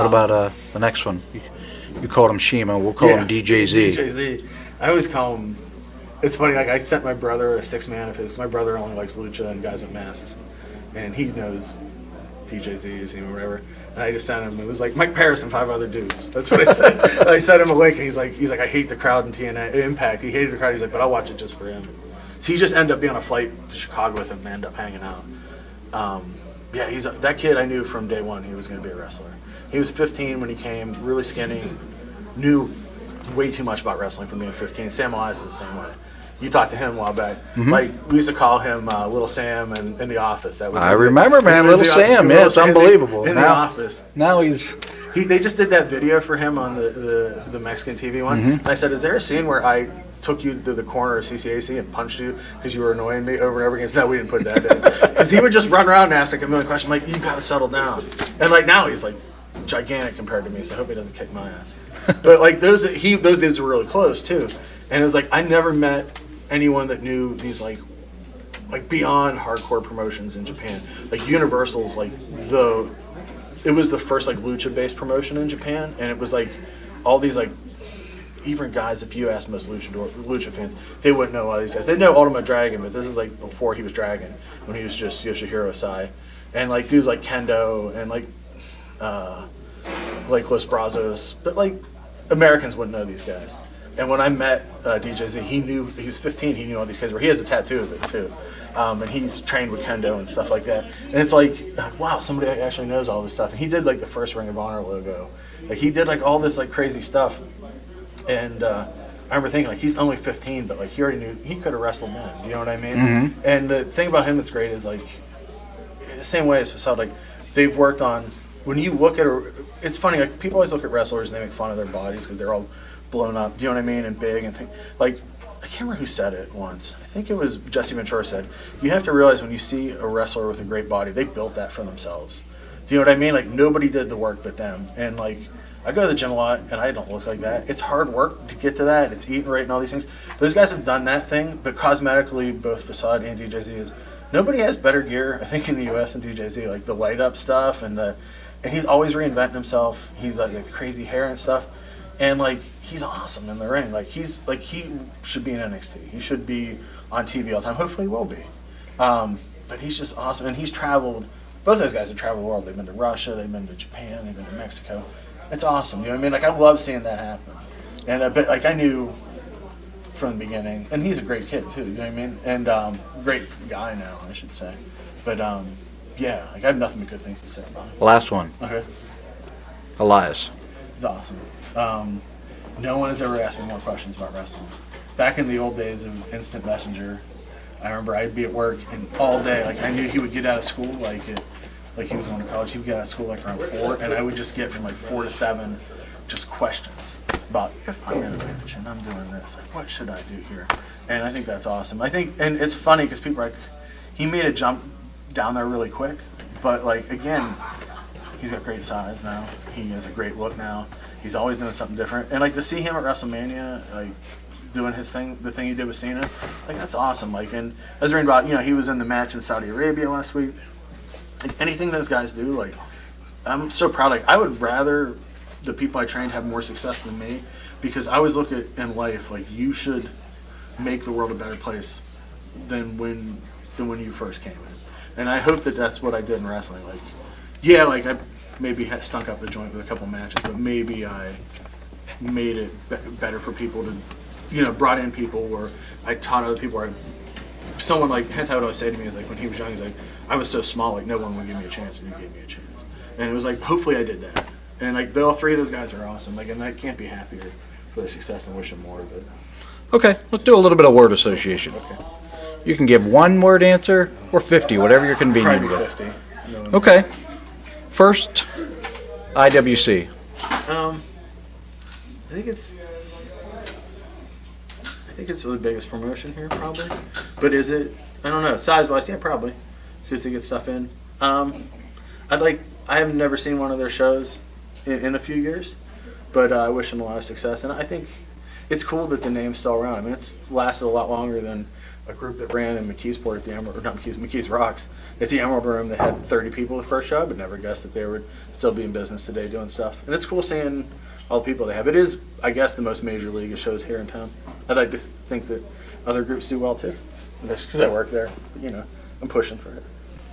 What about the next one? You called him Shima. We'll call him DJZ. DJZ. I always call him. It's funny. Like I sent my brother a 6-man of his. My brother only likes lucha and guys with masks, and he knows DJZ or whatever. And I just sent him. It was like Mike Paris and 5 other dudes. That's what I said. I sent him a link, and he's like, I hate the crowd in TNA Impact. He hated the crowd. He's like, but I'll watch it just for him. So he just ended up being on a flight to Chicago with him and ended up hanging out. He's that kid. I knew from day one he was going to be a wrestler. He was 15 when he came, really skinny, knew way too much about wrestling from being 15. Sam Elias is the same way. You talked to him a while back. Mm-hmm. Like we used to call him Little Sam in The Office. That was remember, man, Little Sam. Yeah, it's unbelievable. In The Office. Now they just did that video for him on the Mexican TV one. Mm-hmm. And I said, is there a scene where I took you to the corner of CCAC and punched you because you were annoying me over and over again? No, we didn't put that in. Because he would just run around and ask like a million questions. I'm like, you got to settle down. And like now he's like gigantic compared to me, so I hope he doesn't kick my ass. But like those dudes were really close too. And it was like I never met anyone that knew these like beyond hardcore promotions in Japan. Like Universal's it was the first like lucha based promotion in Japan, and it was like all these like even guys, if you ask most lucha fans, they wouldn't know all these guys. They know Ultimate Dragon, but this is like before he was Dragon, when he was just Yoshihiro Asai. And like dudes like Kendo and like Los Brazos, but like Americans wouldn't know these guys. And when I met DJZ, he was 15, he knew all these guys. He has a tattoo of it too. And he's trained with Kendo and stuff like that. And it's like, wow, somebody actually knows all this stuff. And he did like the first Ring of Honor logo. Like he did like all this like crazy stuff. And I remember thinking like he's only 15, but like he already knew he could have wrestled then. You know what I mean? Mm-hmm. And the thing about him that's great is like the same way as Facade, like they've worked on. When you look at it's funny. Like people always look at wrestlers and they make fun of their bodies because they're all blown up. Do you know what I mean? And big and like. I can't remember who said it once. I think it was Jesse Ventura said, you have to realize when you see a wrestler with a great body, they built that for themselves. Do you know what I mean? Like, nobody did the work but them. And, like, I go to the gym a lot, and I don't look like that. It's hard work to get to that. It's eating right and all these things. Those guys have done that thing, but cosmetically, both Facade and DJZ is, nobody has better gear, I think, in the U.S. than DJZ. Like, the light-up stuff, and he's always reinventing himself. He's, like the crazy hair and stuff. And, like, he's awesome in the ring. Like he should be in NXT. He should be on TV all the time. Hopefully he will be. But he's just awesome. And he's traveled. Both those guys have traveled the world. They've been to Russia. They've been to Japan. They've been to Mexico. It's awesome. You know what I mean? Like I love seeing that happen. And but like I knew from the beginning. And he's a great kid too. You know what I mean? And great guy now, I should say. But yeah, like I have nothing but good things to say about him. Last one. Okay. Elias. He's awesome. No one has ever asked me more questions about wrestling. Back in the old days of Instant Messenger, I remember I'd be at work and all day, like I knew he would get out of school like he was going to college. He would get out of school like around 4, and I would just get from like 4 to 7 just questions about if I'm in a match and I'm doing this, like what should I do here? And I think that's awesome. And it's funny because people are like, he made a jump down there really quick, but like again, he's got great size now. He has a great look now. He's always doing something different. And, like, to see him at WrestleMania, like, doing his thing, the thing he did with Cena, like, that's awesome. Like, and I was reading about, he was in the match in Saudi Arabia last week. Like, anything those guys do, like, I'm so proud. Like, I would rather the people I trained have more success than me because I always look at, in life, like, you should make the world a better place than when you first came in. And I hope that that's what I did in wrestling. Like, yeah, like, I maybe stunk up the joint with a couple matches, but maybe I made it better for people to, brought in people where I taught other people. Someone like Hentai would always say to me is like when he was young, he's like, I was so small, like no one would give me a chance, and you gave me a chance. And it was like, hopefully I did that. And like all 3 of those guys are awesome. Like, and I can't be happier for their success and wish them more of it. Okay, let's do a little bit of word association. Okay. You can give 1 word answer or 50, whatever you're convenient Probably with. 50. Okay. First, IWC. I think it's the biggest promotion here, probably. But is it? I don't know. Size-wise, yeah, probably, because they get stuff in. I have never seen one of their shows in a few years, but I wish them a lot of success. And I think it's cool that the name's still around. I mean, it's lasted a lot longer than a group that ran in McKeesport at the Emerald, or not McKees Rocks at the Emerald Room. They had 30 people the first show, but never guessed that they would still be in business today doing stuff. And it's cool seeing all the people they have. It is, I guess, the most major league of shows here in town. I'd like to think that other groups do well too. That's because I work there. But, you know, I'm pushing for it.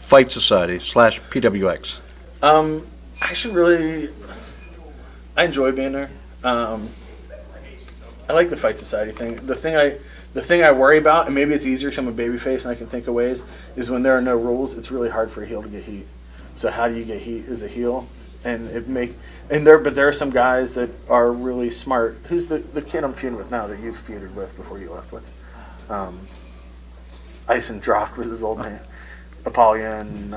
Fight Society / PWX. Actually, I enjoy being there. I like the Fight Society thing. The thing I worry about, and maybe it's easier because I'm a babyface and I can think of ways, is when there are no rules, it's really hard for a heel to get heat. So how do you get heat as a heel? But there are some guys that are really smart. Who's the kid I'm feuding with now that you've feuded with before you left? What's Ice and Drock was his old name. Apollyon,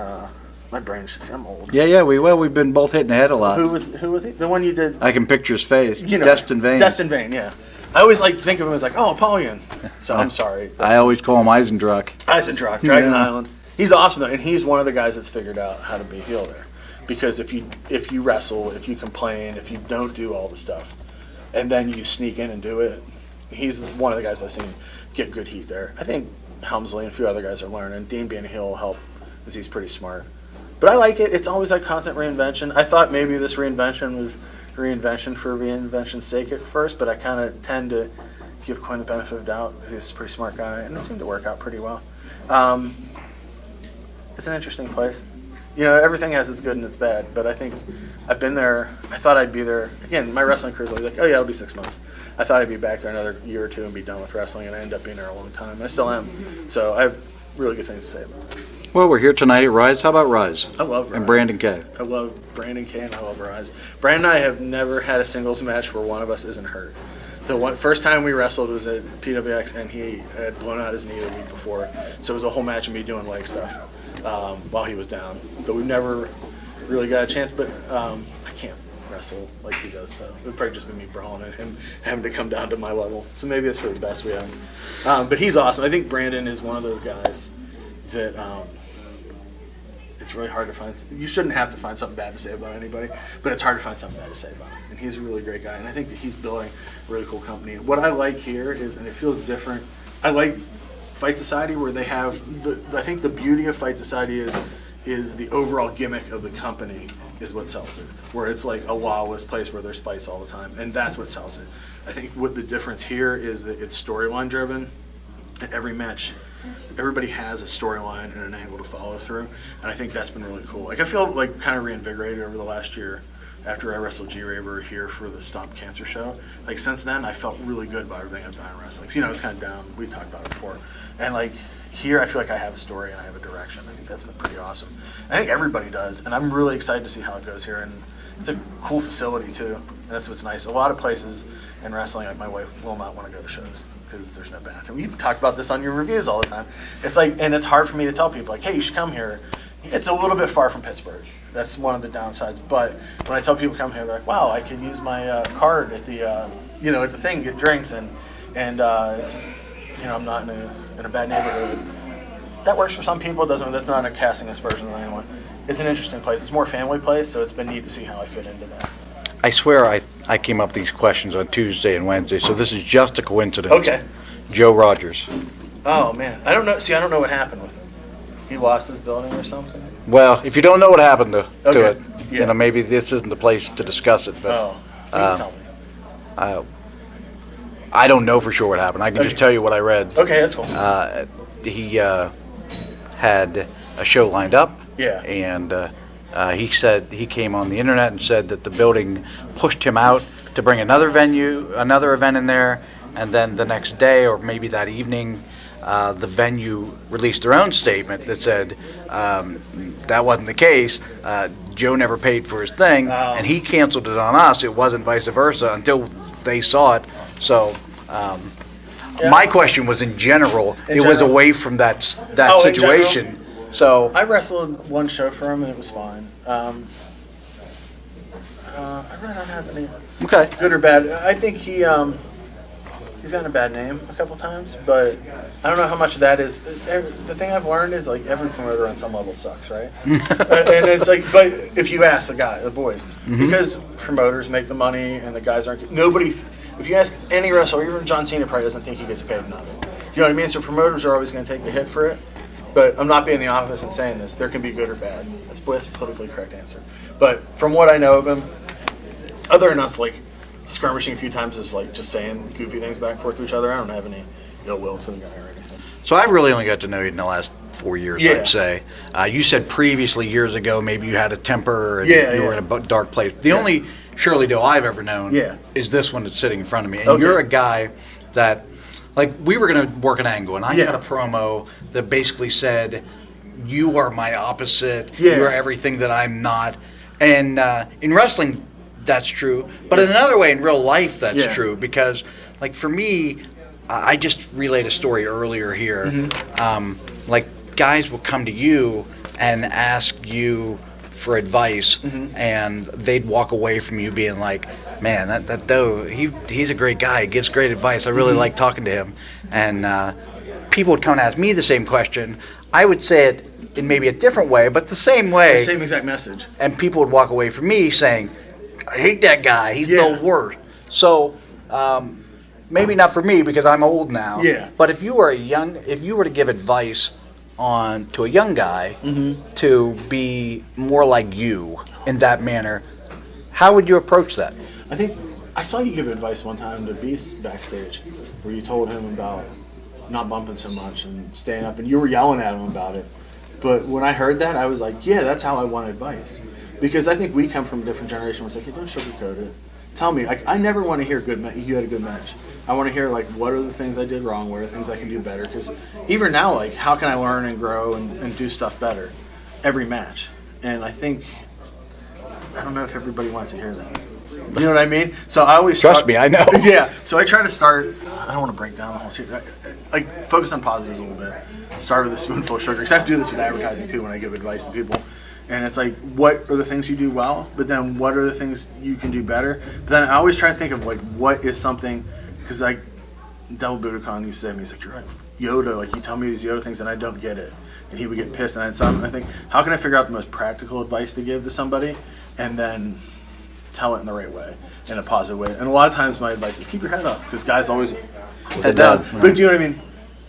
my brain's just, I'm old. Yeah, we've been both hitting the head a lot. Who was he? The one you did? I can picture his face. You know, Destin Vane. Destin Vane, yeah. I always like to think of him as like, oh, Apollyon. So I'm sorry. I always call him Eisendrock. Eisendrock, Dragon Island. He's awesome though, and he's one of the guys that's figured out how to be a heel there. Because if you wrestle, if you complain, if you don't do all the stuff, and then you sneak in and do it, he's one of the guys I've seen get good heat there. I think Helmsley and a few other guys are learning. Dean being a heel will help because he's pretty smart. But I like it. It's always like constant reinvention. I thought maybe this reinvention was reinvention for reinvention's sake at first, but I kind of tend to give Quinn the benefit of the doubt because he's a pretty smart guy, and it seemed to work out pretty well. It's an interesting place. You know, everything has its good and its bad, but I think I've been there. I thought I'd be there. Again, my wrestling career is always like, oh yeah, it'll be 6 months. I thought I'd be back there another year or two and be done with wrestling, and I ended up being there a long time. And I still am. So I have really good things to say about it. Well, we're here tonight at Rise. How about Rise? I love Rise. And Brandon K. I love Brandon K and I love Rise. Brandon and I have never had a singles match where one of us isn't hurt. The first time we wrestled was at PWX, and he had blown out his knee the week before. So it was a whole match of me doing leg stuff while he was down. But we've never really got a chance. But I can't wrestle like he does, so it would probably just be me brawling at him, having to come down to my level. So maybe that's for the best we have. But he's awesome. I think Brandon is one of those guys that it's really hard to find. You shouldn't have to find something bad to say about anybody, but it's hard to find something bad to say about him. And he's a really great guy, and I think that he's building a really cool company. What I like here is, and it feels different, I like Fight Society where they have, I think the beauty of Fight Society is the overall gimmick of the company is what sells it, where it's like a lawless place where there's fights all the time, and that's what sells it. I think what the difference here is that it's storyline driven. At every match, everybody has a storyline and an angle to follow through, and I think that's been really cool. Like I feel like kind of reinvigorated over the last year after I wrestled G-Raver here for the Stop Cancer show. Like since then, I felt really good about everything I've done in wrestling. So, you know, I was kind of down. We talked about it before, and like here, I feel like I have a story and I have a direction. I think that's been pretty awesome. I think everybody does, and I'm really excited to see how it goes here. And it's a cool facility too, and that's what's nice. A lot of places in wrestling, like my wife will not want to go to shows because there's no bathroom. You've talked about this on your reviews all the time. It's like, and it's hard for me to tell people like, hey, you should come here. It's a little bit far from Pittsburgh. That's one of the downsides. But when I tell people come here, they're like, wow, I can use my card at the, at the thing, get drinks, and it's, I'm not in a bad neighborhood. That works for some people. It doesn't. That's not a casting aspersion on anyone. It's an interesting place. It's more family place, so it's been neat to see how I fit into that. I swear I came up with these questions on Tuesday and Wednesday, so this is just a coincidence. Okay. Joe Rogers. Oh, man. I don't know. See, I don't know what happened with him. He lost his building or something? Well, if you don't know what happened to Okay. it, maybe this isn't the place to discuss it. But You can tell me. I don't know for sure what happened. I can just tell you what I read. Okay, that's cool. He had a show lined up. Yeah. And he said he came on the internet and said that the building pushed him out to bring another event in there, and then the next day or maybe that evening, the venue released their own statement that said that wasn't the case. Joe never paid for his thing, and he canceled it on us. It wasn't vice versa until they saw it. So my question was in general. It was away from that situation. So I wrestled one show for him and it was fine. I really don't have any good or bad. I think he's gotten a bad name a couple times, but I don't know how much of that is. The thing I've learned is like every promoter on some level sucks, right? And it's like, but if you ask the boys, because promoters make the money and the guys aren't. Nobody. If you ask any wrestler, even John Cena probably doesn't think he gets paid enough. you know what I mean? So promoters are always going to take the hit for it. But I'm not being in the office and saying this. There can be good or bad. That's a politically correct answer. But from what I know of him, other than us like skirmishing a few times, is like just saying goofy things back and forth to each other. I don't have any ill will to the guy or anything. So I've really only got to know you in the last 4 years, Yeah. I'd say. You said previously, years ago, maybe you had a temper and Yeah, you were in a dark place. The only Shirley Doe I've ever known is this one that's sitting in front of me. And you're a guy that, like, we were going to work an angle, and I got a promo that basically said, you are my opposite, you are everything that I'm not. And in wrestling, that's true. But in another way, in real life, that's true. Because, like, for me, I just relayed a story earlier here. Like, guys will come to you and ask you for advice, and they'd walk away from you being like, man, that Doe, he's a great guy. He gives great advice. I really like talking to him. And people would come and ask me the same question. I would say it in maybe a different way, but the same way. The same exact message. And people would walk away from me saying, I hate that guy. He's the worst. So maybe not for me because I'm old now. Yeah. But if you were to give advice to a young guy to be more like you in that manner, how would you approach that? I think I saw you give advice one time to Beast backstage, where you told him about not bumping so much and staying up, and you were yelling at him about it. But when I heard that, I was like, yeah, that's how I want advice. Because I think we come from a different generation where it's like, hey, don't sugarcoat it. Tell me. Like, I never want to hear you had a good match. I want to hear, like, what are the things I did wrong? What are the things I can do better? Because even now, like, how can I learn and grow and do stuff better every match? And I think, I don't know if everybody wants to hear that. You know what I mean? So I always Trust me, I know. Yeah. So I try to start. I don't want to break down the whole series. Like focus on positives a little bit. Start with a spoonful of sugar. Because I have to do this with advertising too when I give advice to people. And it's like, what are the things you do well? But then what are the things you can do better? But then I always try to think of like what is something. Because like Devil Budokan used to say to me, he's like, you're right, Yoda. Like you tell me these Yoda things and I don't get it. And he would get pissed. And so I think, how can I figure out the most practical advice to give to somebody, and then tell it in the right way, in a positive way. And a lot of times my advice is keep your head up, because guys always head down. Right. But do you know what I mean?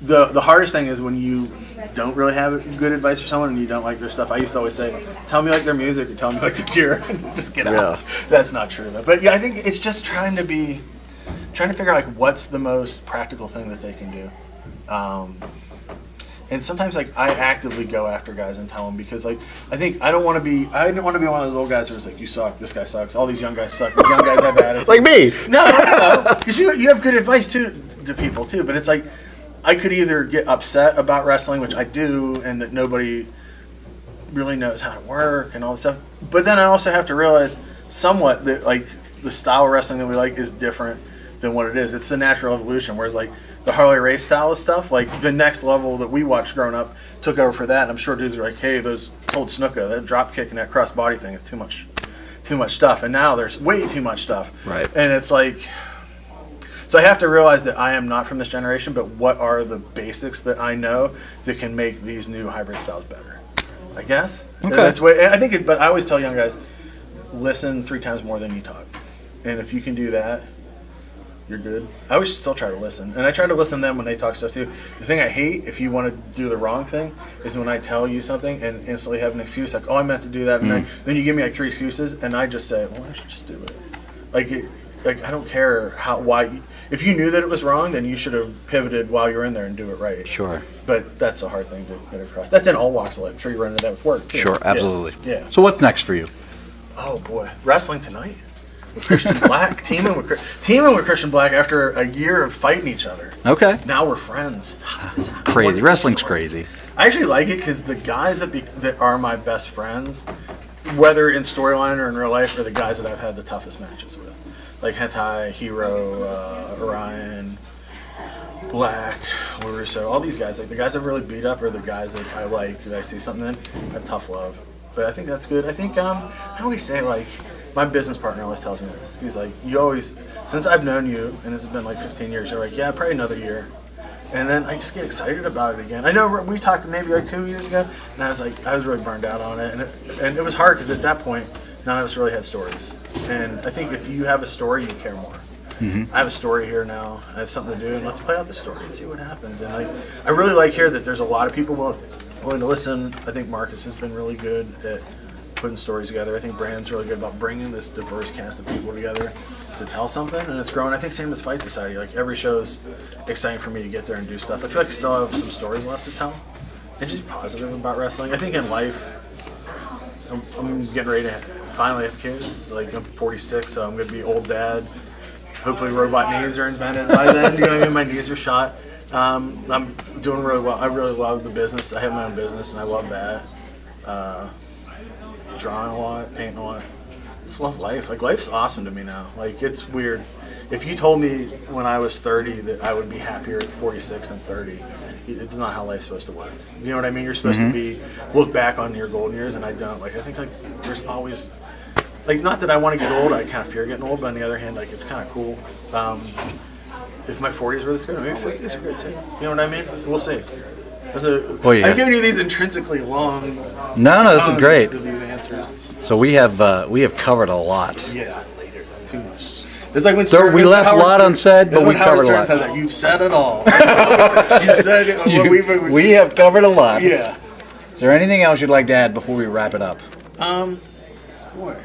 The hardest thing is when you don't really have good advice for someone and you don't like their stuff. I used to always say, tell me like their music or tell me like their gear. Just get out. That's not true though. But yeah, I think it's just trying to figure out like what's the most practical thing that they can do. And sometimes, like, I actively go after guys and tell them because, like, I think I don't want to be one of those old guys who's like, you suck, this guy sucks, all these young guys suck, these young guys have attitude. Like me. No, because you have good advice to people too. But it's like I could either get upset about wrestling, which I do, and that nobody really knows how to work and all this stuff. But then I also have to realize somewhat that like the style of wrestling that we like is different than what it is. It's the natural evolution. Whereas like the Harley Race style of stuff, like the next level that we watched growing up took over for that. And I'm sure dudes are like, hey, those told Snuka, that drop kick and that cross body thing is too much stuff. And now there's way too much stuff. Right. And it's like, so I have to realize that I am not from this generation, but what are the basics that I know that can make these new hybrid styles better? I guess. Okay. But I always tell young guys, listen 3 times more than you talk. And if you can do that, you're good. I always still try to listen. And I try to listen to them when they talk stuff too. The thing I hate, if you want to do the wrong thing, is when I tell you something and instantly have an excuse, like, oh, I meant to do that. And then you give me like 3 excuses, and I just say, well, I should just do it. Like I don't care why. If you knew that it was wrong, then you should have pivoted while you're in there and do it right. Sure. But that's a hard thing to get across. That's in all walks of life. I'm sure you run into that with work too. Sure, absolutely. Yeah. So what's next for you? Oh boy, wrestling tonight. With Christian Black, teaming with Christian Black after a year of fighting each other. Okay. Now we're friends. Crazy. Wrestling's crazy. I actually like it because the guys that are my best friends, whether in storyline or in real life, are the guys that I've had the toughest matches with. Like Hentai, Hero, Orion, Black, LaRusso, all these guys. Like the guys I've really beat up are the guys that I like, that I see something in, I have tough love. But I think that's good. I think I always say, like, my business partner always tells me this. He's like, you always, since I've known you, and it's been like 15 years, you're like, yeah, probably another year. And then I just get excited about it again. I know we talked maybe like 2 years ago, and I was really burned out on it. And it was hard because at that point, none of us really had stories. And I think if you have a story, you care more. I have a story here now. I have something to do, and let's play out the story and see what happens. And I really like here that there's a lot of people willing to listen. I think Marcus has been really good at putting stories together. I think Brandon's really good about bringing this diverse cast of people together to tell something, and it's growing. I think same as Fight Society. Like every show's exciting for me to get there and do stuff. I feel like I still have some stories left to tell, and just be positive about wrestling. I think in life, I'm getting ready to finally have kids. Like I'm 46, so I'm gonna be old dad. Hopefully, robot knees are invented by then. You know what I mean? My knees are shot. I'm doing really well. I really love the business. I have my own business, and I love that. Drawing a lot, painting a lot. Just love life. Like life's awesome to me now. Like it's weird. If you told me when I was 30 that I would be happier at 46 than 30, it's not how life's supposed to work. You know what I mean? You're supposed to look back on your golden years, and I don't. Like I think like there's always, like not that I want to get old. I kind of fear getting old, but on the other hand, like it's kind of cool. If my 40s were this good, maybe 50s are good too. You know what I mean? We'll see. I'm giving you these intrinsically long. No, this is great. To these answers. So we have covered a lot. Yeah, too much. It's like when we left a lot unsaid, but we covered a lot. That. You've said it all. You've said what we have covered a lot. Yeah. Is there anything else you'd like to add before we wrap it up? Boy.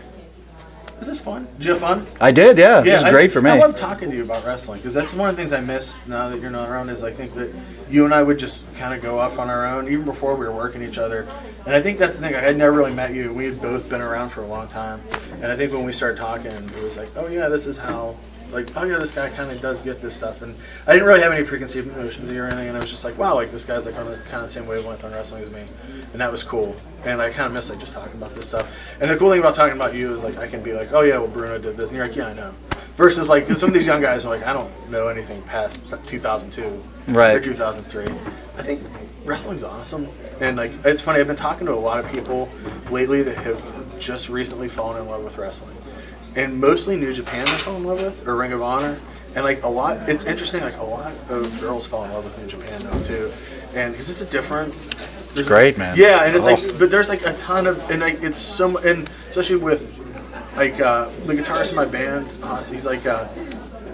This is fun. Did you have fun? I did, yeah. This is great for me. I love talking to you about wrestling because that's one of the things I miss now that you're not around is I think that you and I would just kind of go off on our own even before we were working each other. And I think that's the thing. I had never really met you. We had both been around for a long time. And I think when we started talking, it was like, oh, yeah, this is how, like, oh, yeah, this guy kind of does get this stuff. And I didn't really have any preconceived notions or anything. And I was just like, wow, like, this guy's like on the kind of same wavelength on wrestling as me. And that was cool. And I kind of miss like just talking about this stuff. And the cool thing about talking about you is like I can be like, oh yeah, well Bruno did this, and you're like, yeah, I know. Versus like some of these young guys are like, I don't know anything past 2002 or 2003. I think wrestling's awesome, and like it's funny. I've been talking to a lot of people lately that have just recently fallen in love with wrestling, and mostly New Japan they fall in love with, or Ring of Honor, and like a lot. It's interesting. Like a lot of girls fall in love with New Japan now too, and because it's a different. Great, man. Yeah, and it's like, but there's like a ton of, and like it's some, and especially with like the guitarist in my band, he's like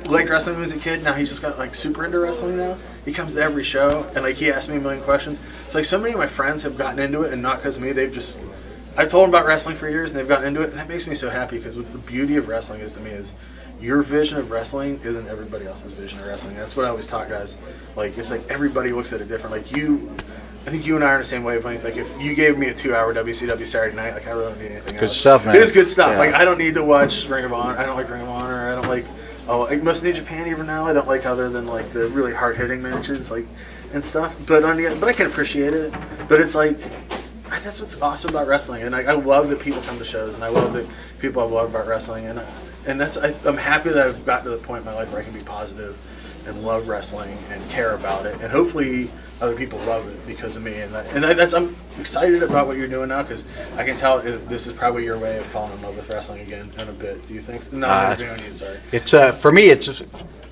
liked wrestling when he was a kid. Now he's just got like super into wrestling now. He comes to every show, and like he asks me a million questions. It's like so many of my friends have gotten into it, and not because of me. I've told them about wrestling for years, and they've gotten into it, and that makes me so happy because what the beauty of wrestling is to me is your vision of wrestling isn't everybody else's vision of wrestling. That's what I always taught guys. Like it's like everybody looks at it different. Like I think you and I are on the same wavelength. Like, if you gave me a 2-hour WCW Saturday night, like, I really don't need anything else. Good stuff, man. It is good stuff. Yeah. Like, I don't need to watch Ring of Honor. I don't like Ring of Honor. I don't like, like most New Japan even now. I don't like other than, like, the really hard-hitting matches, like, and stuff. But I can appreciate it. But it's like, that's what's awesome about wrestling. And I love that people come to shows, and I love that people have loved about wrestling. And I'm happy that I've gotten to the point in my life where I can be positive and love wrestling and care about it. And hopefully other people love it because of me, I'm excited about what you're doing now because I can tell this is probably your way of falling in love with wrestling again in a bit. Do you think? So? No, I'm never doing you. Sorry. It's for me. It's just,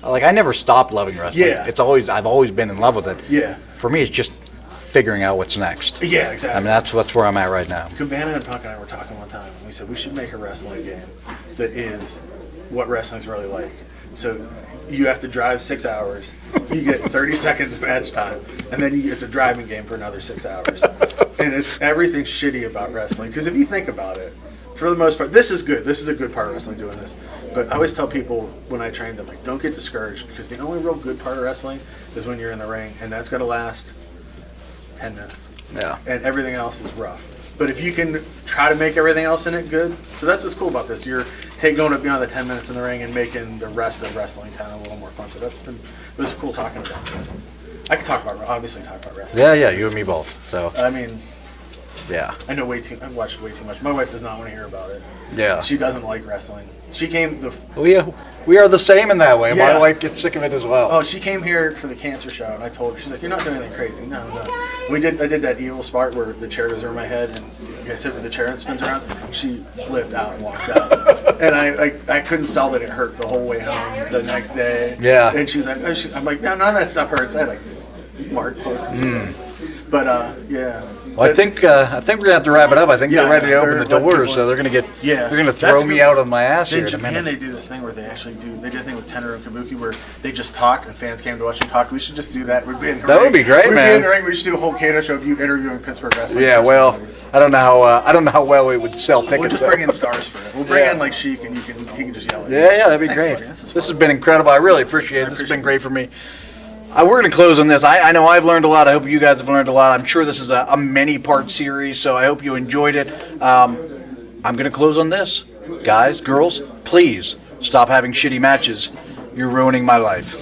like I never stopped loving wrestling. Yeah. I've always been in love with it. Yeah. For me, it's just figuring out what's next. Yeah, exactly. I mean, that's where I'm at right now. Cabana and Punk and I were talking one time, and we said we should make a wrestling game that is what wrestling's really like. So you have to drive 6 hours. You get 30 seconds of match time, and then it's a driving game for another 6 hours. And it's everything shitty about wrestling. Because if you think about it, for the most part, this is good. This is a good part of wrestling doing this. But I always tell people when I train them, like, don't get discouraged because the only real good part of wrestling is when you're in the ring, and that's going to last 10 minutes. Yeah. And everything else is rough. But if you can try to make everything else in it good, so that's what's cool about this. You're going up beyond the 10 minutes in the ring and making the rest of wrestling kind of a little more fun. So it was cool talking about this. I could obviously talk about wrestling. Yeah, you and me both. So I mean, yeah. I've watched way too much. My wife does not want to hear about it. Yeah. She doesn't like wrestling. She came We are the same in that way. Yeah. My wife gets sick of it as well. Oh, she came here for the cancer show, and I told her, she's like, you're not doing anything crazy. No. I did that evil spot where the chair goes over my head, and I sit with the chair and it spins around. She flipped out and walked out. And I couldn't sell that it hurt the whole way home the next day. Yeah. And she's like, I'm like, no, none of that stuff hurts. I had like mark. But, yeah. Well, I think we're gonna have to wrap it up. I think they're ready to open the doors, so they're gonna throw me out on my ass here In in a Japan, minute. they do this thing where they did a thing with Tenryu and Kabuki where they just talk and fans came to watch them talk. We should just do that. That would be great, We'd man. be in the ring. We should do a whole Kato show of you interviewing Pittsburgh wrestling. Yeah, well, I don't know how well it would sell tickets. We'll just though. bring in stars for it. We'll bring Yeah. in like Sheik, and he can just yell at you. Yeah, that'd be Thanks, great. buddy. This was This has fun. been incredible. I really appreciate it. This has been great for me. We're going to close on this. I know I've learned a lot. I hope you guys have learned a lot. I'm sure this is a many-part series, so I hope you enjoyed it. I'm going to close on this. Guys, girls, please stop having shitty matches. You're ruining my life.